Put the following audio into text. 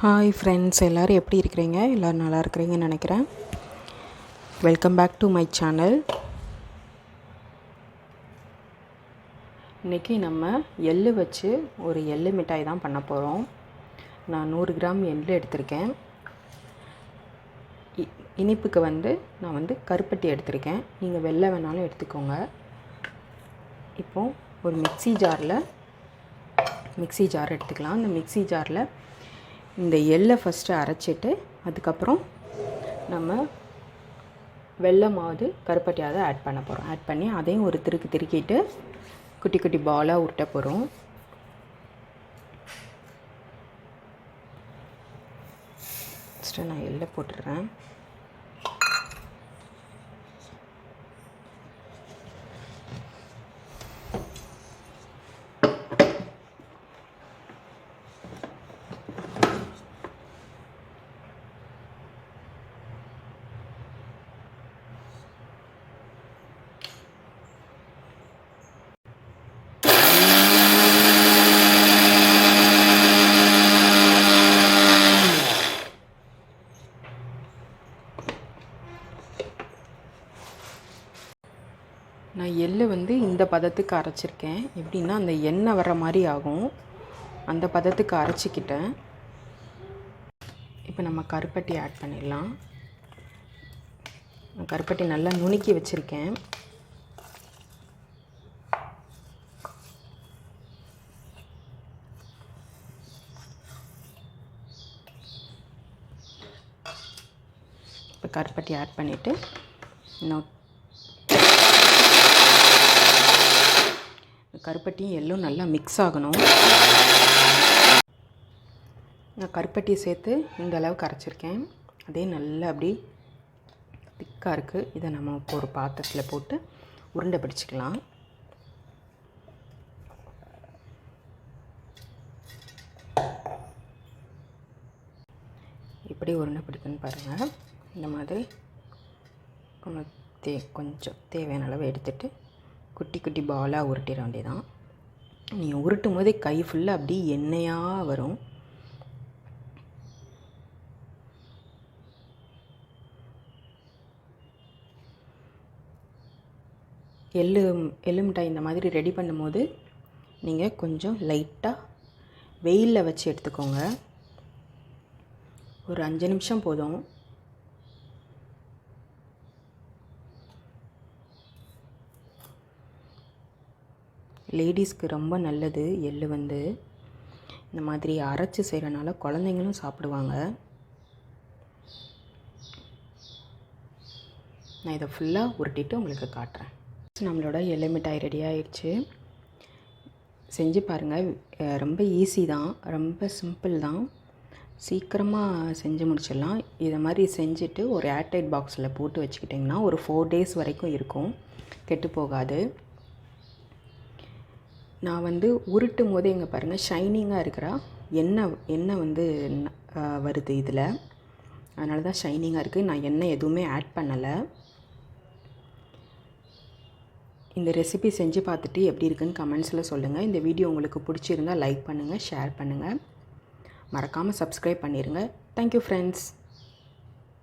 Hi friends, எல்லோரும் எப்படி இருக்கிறீங்க? எல்லோரும் நல்லா இருக்கிறீங்கன்னு நினைக்கிறேன். Welcome back to my channel. இன்றைக்கி நம்ம எள்ளு வச்சு ஒரு எள்ளு மிட்டாய் தான் பண்ண போகிறோம். நான் 100 கிராம் எள்ளு எடுத்திருக்கேன். இனிப்புக்கு நான் கருப்பட்டி எடுத்திருக்கேன். நீங்கள் வெள்ளை வேணாலும் எடுத்துக்கோங்க. இப்போது ஒரு மிக்ஸி ஜார் எடுத்துக்கலாம். அந்த மிக்ஸி ஜாரில் இந்த எள்ளை ஃபஸ்ட்டு அரைச்சிட்டு அதுக்கப்புறம் நம்ம வெல்லமாவது கருப்பட்டியாவது ஆட் பண்ண போகிறோம். ஆட் பண்ணி அதையும் ஒரு திருக்கிட்டு குட்டி குட்டி பாலாக உருட்ட போகிறோம். ஃபஸ்ட்டு நான் எள்ளை போட்டுடுறேன். நான் எள்ளு இந்த பதத்துக்கு அரைச்சிருக்கேன். எப்படின்னா அந்த எண்ணெய் வர மாதிரி ஆகும், அந்த பதத்துக்கு அரைச்சிக்கிட்டேன். இப்போ நம்ம கருப்பட்டி ஆட் பண்ணிடலாம். கருப்பட்டி நல்லா நுணுக்கி வச்சுருக்கேன். இப்போ கருப்பட்டி ஆட் பண்ணிவிட்டு இன்னும் கருப்பட்டியும் எள்ளும் நல்லா மிக்ஸ் ஆகணும். நான் கருப்பட்டியை சேர்த்து இந்த அளவுக்கு அரைச்சிருக்கேன். அதே நல்லா அப்படி திக்காக இருக்குது. இதை நம்ம இப்போ ஒரு பாத்திரத்தில் போட்டு உருண்டை பிடிச்சிக்கலாம். எப்படி உருண்டை பிடிக்குன்னு பாருங்கள். இந்த மாதிரி கொஞ்சம் தேவையான அளவு எடுத்துகிட்டு குட்டி குட்டி பாலாக உருட்டிட வேண்டியதான். நீங்கள் உருட்டும் போதே கை ஃபுல்லாக அப்படி எண்ணெயாக வரும். எள்ளு மிட்டாய் இந்த மாதிரி ரெடி பண்ணும்போது நீங்கள் கொஞ்சம் லைட்டாக வெயிலில் வச்சு எடுத்துக்கோங்க. ஒரு 5 நிமிஷம் போதும். லேடிஸ்க்கு ரொம்ப நல்லது எள்ளு. இந்த மாதிரி அரைச்சி செய்கிறனால குழந்தைங்களும் சாப்பிடுவாங்க. நான் இதை ஃபுல்லாக உருட்டிட்டு உங்களுக்கு காட்டுறேன். நம்மளோட எள்ளு மிட்டாய் ரெடி ஆயிடுச்சு. செஞ்சு பாருங்கள். ரொம்ப ஈஸி தான், ரொம்ப சிம்பிள் தான். சீக்கிரமாக செஞ்சு முடிச்சிடலாம். இதை மாதிரி செஞ்சுட்டு ஒரு ஏர்டைட் பாக்ஸில் போட்டு வச்சுக்கிட்டிங்கன்னா ஒரு 4 டேஸ் வரைக்கும் இருக்கும், கெட்டு போகாது. நான் உருட்டும் போதே இங்கே பாருங்கள் ஷைனிங்காக இருக்கிறா எண்ணெய் வருது இதில். அதனால தான் ஷைனிங்காக இருக்குது. நான் எண்ணெய் எதுவுமே ஆட் பண்ணலை. இந்த ரெசிபி செஞ்சு பார்த்துட்டு எப்படி இருக்குன்னு கமெண்ட்ஸில் சொல்லுங்கள். இந்த வீடியோ உங்களுக்கு பிடிச்சிருந்தால் லைக் பண்ணுங்கள், ஷேர் பண்ணுங்கள், மறக்காமல் சப்ஸ்கிரைப் பண்ணிடுங்க. Thank you friends.